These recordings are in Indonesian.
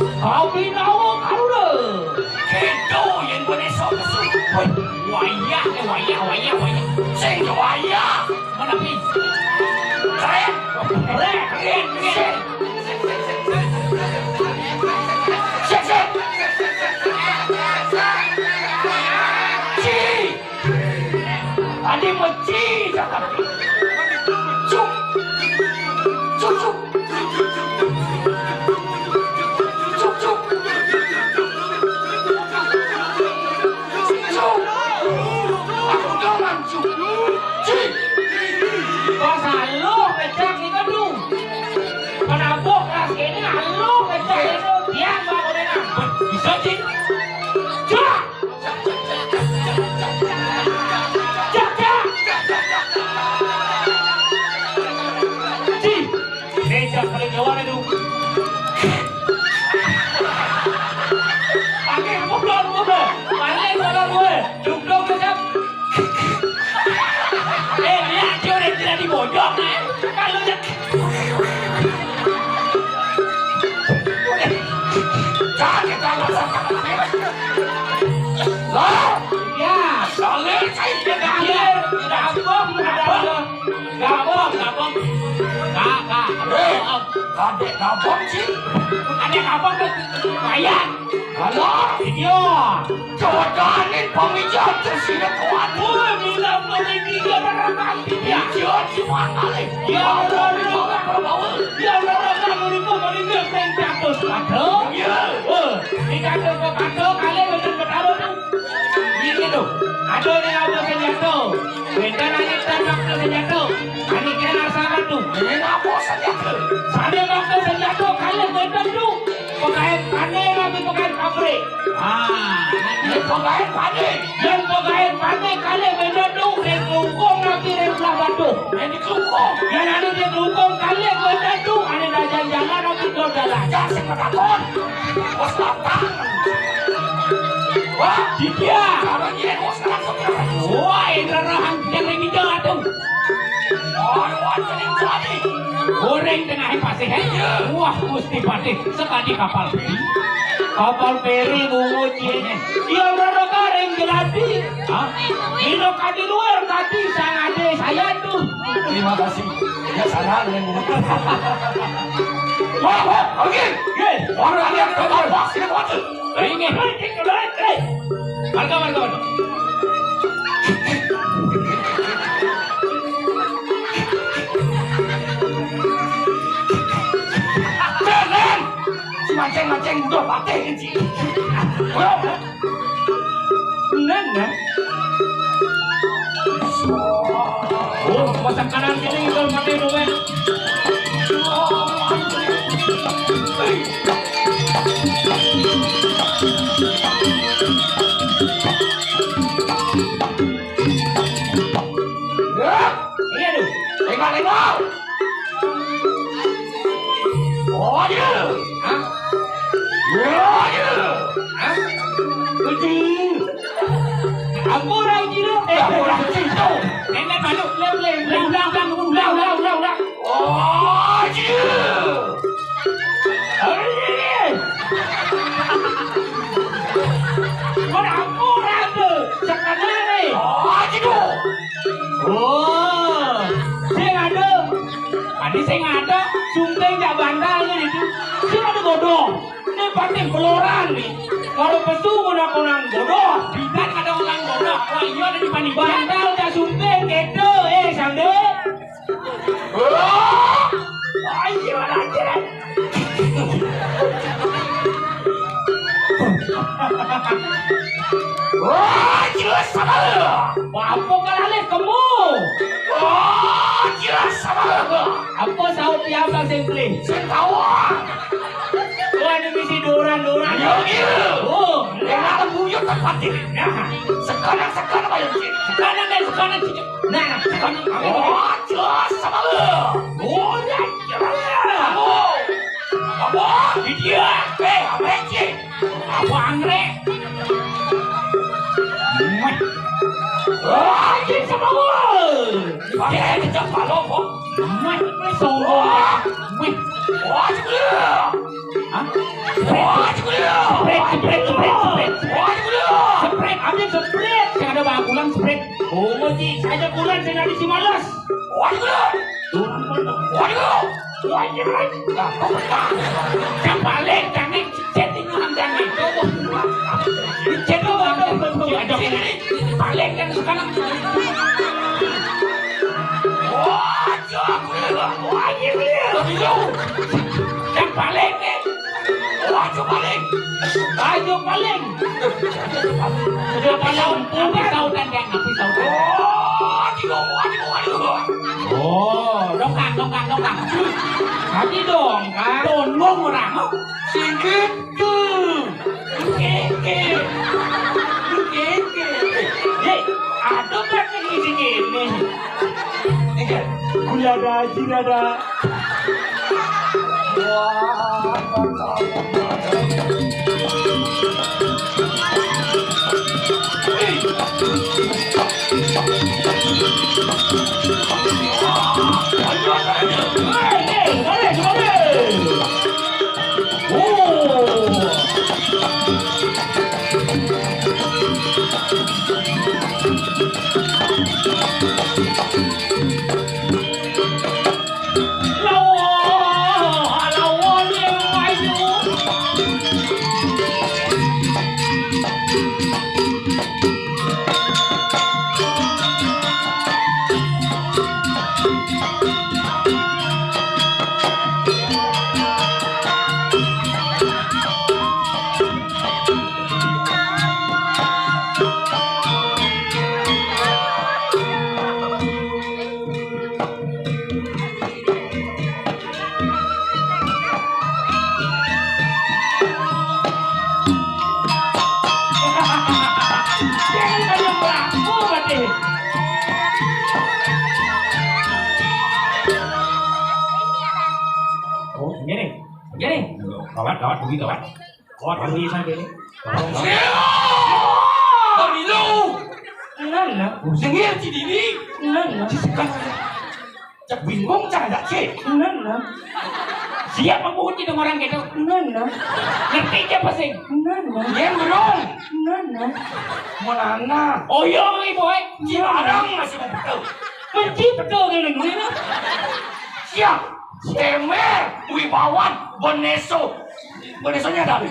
Kopi nawa karuda. Kendo yang gue esok kesu. Wayah. Sing wayah. Mana pi? Keren. Sik. Ci. Adi meci jangan. Cuk. Adek gabung sih. Adek gabung tuh kayak. Halo. Iya. Jodohin pemijat tersini tuan. Wah, bilang pemijat orang ya. Pemijat cuma kali. Ya Allah. Ya Allah, kamu pemijat yang jatuh kado. Iya. Ini kado kali bener-bener tuh. Ini tuh. Aduh ini apa senjatuh. Beda nanti waktu senjatuh. Ini kena sama tuh. Ini apa senjatuh? Sana waktu senjatuh kali beda tuh. Pekain panen tapi pekain pabrik. Ini pekain panen. Yang pekain panen kali beda tuh. Yang kelungkung nanti yang belah batu. Yang kelungkung. Yang ada di kelungkung kali beda tuh. Ada jalan-jalan nanti kau jalan. Jangan sepetakon. Bos lapang. Wah, dia. Kalau dia bos langsung. Wah, ini rahang yang lagi jalan tuh. Goreng tengah pasir, wah mesti pasir sekali kapal feri. Kapal feri mengujinya. Dia orang goreng geladi. Ini kadi luar tadi sang ade saya tuh. Terima kasih. Ya sana yang mengutuk. Wah, oke. Orang yang kapal pasir waktu. Ini. Marga. Mancing udah patih sih. Nana. Oh, masak kanan ini kalau mati doang. Iya tuh. Tengok. Oh dia. Aku orang Cina. Orang Cina. Nenek baluk ulang. Oh dia. Mana aku orang tu? Sekarang ni. Oh dia. Oh, saya ada. Sumpah tak bandalnya itu. Saya ada godong. Ini pakai peloran nih. Kalau pesu orang bodoh. Bidan ada orang bodoh. Wah iya ada di pani bandal tak sumpah gitu. Sambil. Ayo lagi. Wah jelas sama lu. Apa kalahnya kamu? Wah jelas sama lu. Apa sahut siapa sempli? Saya tahu. Wah ini misi doran. Ayo gitu. Oh, Yang buyut tempat ini. Sekarang bayar sini. Sekarang cincin. Nah, sekarang Wah jelas sama lu. Oh, ya jelas. Kamu. Dia. Apa sih? Aku anggrek. Wah, Cincin sama gua. pakai kejap kalau kok. Sombong. Wah, juga. Hah? Wah, cukup. Spread, ambil spread. Saya ada bakulan spread. Oh, Moji, saya ada bulan, saya dari si malas. Balik, jangan chatting orang jangan. Chat lu ada balik kan sekarang. Yang balik nih. Ayo balik. Sudah tahu, pisau dan yang pisau. Oh, dongkang. Tadi dong, kan? Tolong orang. Singkit tuh. Keke. Hei, ada kan ini singkit nih? Gulada, jirada. Gawat pergi sampai ini. Pemilu. Nana, Dengar di sini. nana, Cak bingung cara cek. nana. Siapa menguji dengan orang gitu? Nana, ngerti siapa sih? Nana, Yang belum. nana. Mana? Oh iya, ibu, Jarang masih betul. benci betul dengan ini. Siap. Temer, wibawan, Bonesonya dari.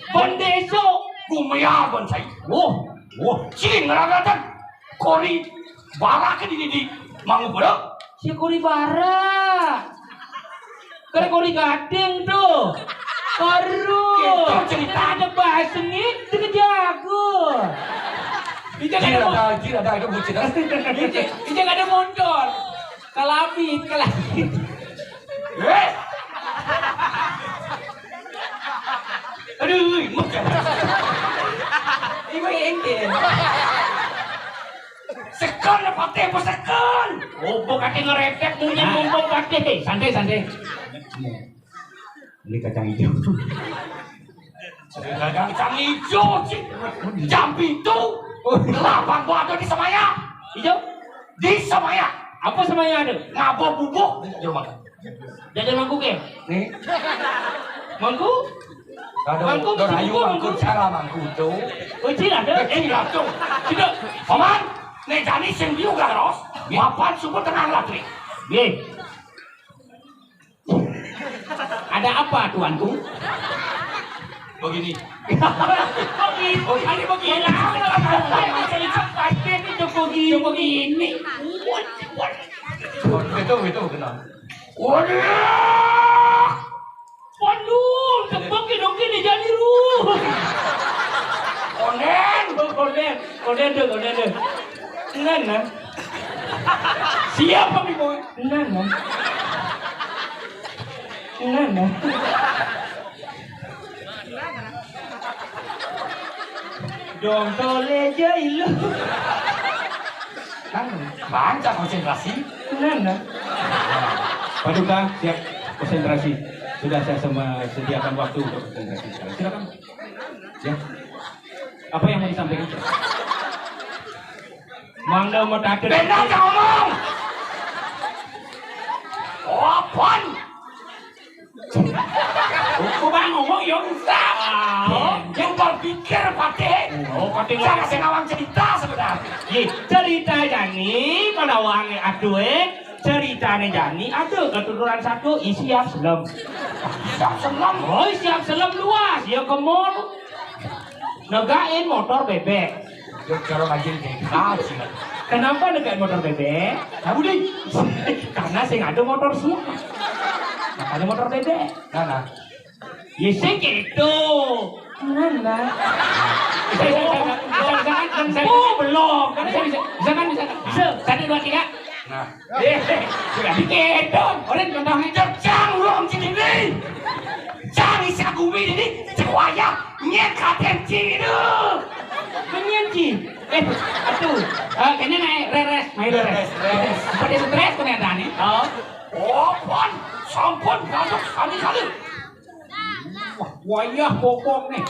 Bondeso. Gumaya bonsai. Oh, Cing ragatan. Kori barak di mangu bro. si kuri bara. Kori gading tuh. Karu. Kita cerita. Ada bahasa ini itu jago. Jira ada itu bucin. Ini ada muncul. Kalabit. Aduh, mungkin. Ini engkel. Sekon pakai apa sekon? Oh, bukan ngerepek punya ngomong pakai. Santai. Ini kacang hijau. Kacang hijau sih. Jambi itu. Lapang batu di Semaya. Hijau? Di Semaya. Apa semuanya ada? Ngabo bubuk. Jom makan. Jajan mangkuk ya? Nih. Mangkuk? Mangkuk, Dorayu mangkuk, mangkuk cara mangkuk tuh. Oh, cina ada? Cilap tuh. Tidak. Paman. Nih jani sing biu garos. Mapan suku tengah latri. Ye. Ada apa tuanku? Begini. Begini. Itu begini. Itu kenal. Waduh. Waduh, tebak dong ini jadi ruh. Konden deh. Nana. Siapa nih boy? Nana. Dong tole jailu. Kan baca konsentrasi. Nana. Paduka siap konsentrasi. Sudah saya sediakan waktu untuk konsentrasi. Silakan. Ya. Apa yang mau disampaikan? Mangga mau takut. Benar ngomong. Apaan? Uku yang sama. Yang berpikir Patih. Oh, Patih Jangan senawang cerita sebenarnya. Ceritanya nih, kalau wangi aduh ceritanya Jani ada keturunan satu siap selam. Siap selam. Oh siap selam luas ya ke mall negain motor bebek. Ya cara ngajin kaji. Kenapa negain motor bebek? Kamu deh. Karena saya ada motor siap. Ada motor bebek. Nah. Ya sih gitu. Mana? Oh belum. Karena saya bisa. Satu dua tiga. Nah. Sudah dikedon. Orang contohnya Jang belum sini nih. Jang isi gumi ini cewaya nyekaten cidu. menyanyi. Aduh. Kayaknya naik reres. Pada stres ternyata nih. Oh, pon. Sampun masuk sekali-kali. Wah, wayah pokok nih.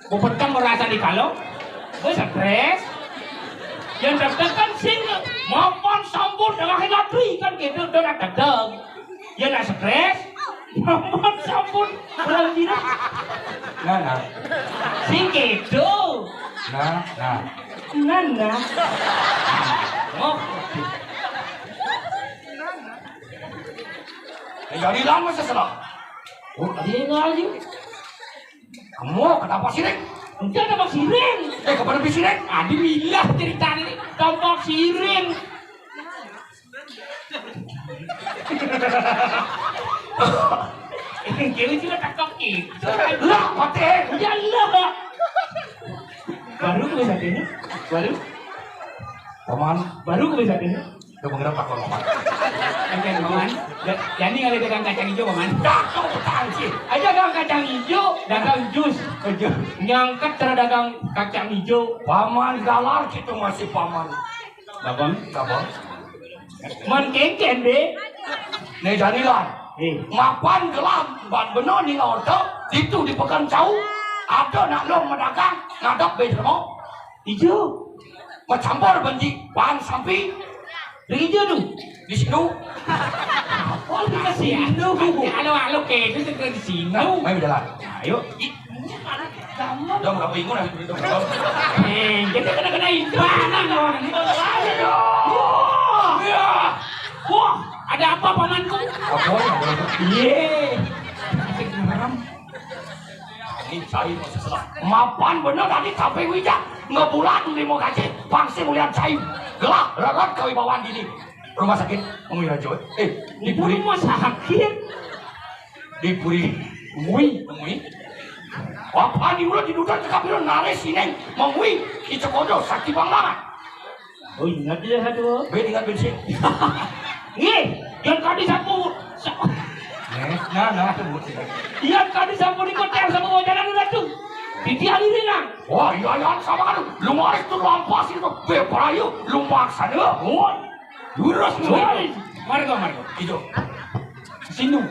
Bopetkan merasa di kalau. Stres. Yang deg-degan sing maupun sampun dengan latri kan gitu udah deg-deg. Ya nak stres. Maupun sampun kurang diri. Nah. Sing gitu. Nah. Nana. Oh. Jadi lama setelah. Oh, dia lagi. Kamu kenapa sih, Reng? Enggak ada Pak Siring. Kepada bisi, Reng? Adi milah cerita ini. Tampak Siring. Kiri juga takut gitu. Lah, Patih. Ya lah. Baru kebiasaan ini. Baru kebiasaan ini. Udah mengerap Pak Paman. Kacang Paman. Jadi nggak dagang kacang hijau Paman. Dah, kamu petangki. Aja dagang kacang hijau, dagang jus. Nyangkat cara dagang kacang hijau. Paman galar gitu masih Paman. Babang. Man kengken deh. Nih jadilah. Mapan gelap, ban benar nih ordo. Itu di pekan jauh. Ada nak lo medagang, ngadap bejermo. Hijau. Mencampur benci, bahan sampi. Hijau tuh. Di situ. Oh, di sini. Halo kek itu di sini. Main jalan. Ayo. Udah mau bingung lah. Kita kena itu. Mana orang ini? Wah, ada apa pamanku? Apa ya? Iya. Ini cai masih salah. Mapan bener tadi sampai wijak ngebulan lima gaji pangsi mulian cai gelap ragat kewibawaan dini rumah sakit ngomongin aja di Puri Rumah sakit. di Puri ngomongin apa nih udah didudukan ke kapiran nares sineng ngomongin kita kodoh sakit banget. Oh ingat dia satu. Ingat bensin. Nih, yang kadi sapu. Nah. Yang kadi sapu di kotel sama wajaran udah tuh. Titi aliri nang. Wah iya sama kan. Lu maris tuh lampas itu. Beperayu lu maksana. Woi. Lurus lu. Margo. Itu. Sinu.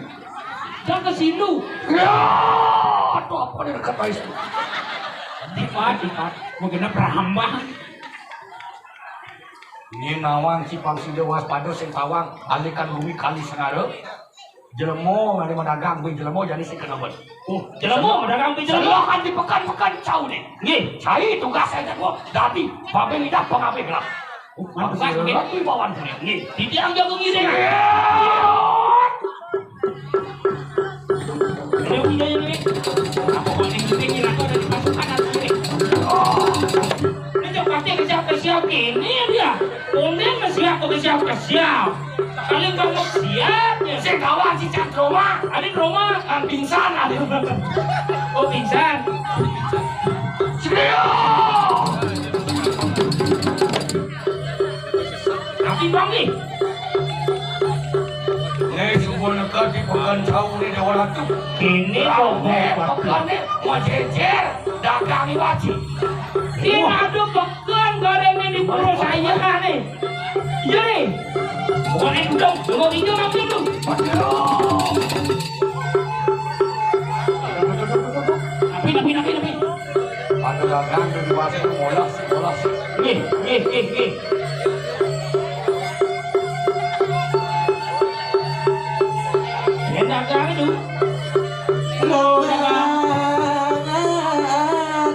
Jangan ke sinu. Ya, aduh apa nih dekat guys. Dipat. Mungkin prahambah. Ini nawang si pangsi dewas pada sing tawang alikan bumi kali sengare. Jelemo ngade madagang bui jelemo jadi sing kenapa. Jelemo madagang bui jelemo kan di pekan-pekan jauh nih. Nggih, cai tugas saya kok dadi babe lidah pengabe gelap. Tugas nggih bawan sini. Nggih, didiang jago ngide. Ayo ngide ini. Apa boleh ngide aku ada di pasukan atau ini. Ini pasti kesiap ini dia. Omen siap. Kalian kamu siap ya? Si kawan si Cak Roma, Ada Roma, pingsan ada. oh pingsan. Tapi bang nih. Nih sumber nekat di pekan jauh di Dewa Latu. Ini pekan nih mau jejer dagang wajib. Ini ada pekan gorengan di pulau saya nih. Iya nih. Goreng dong, mau hijau nanti dulu. Tapi. Ada dagang di wajib bolas. Nih. Yang dagang itu.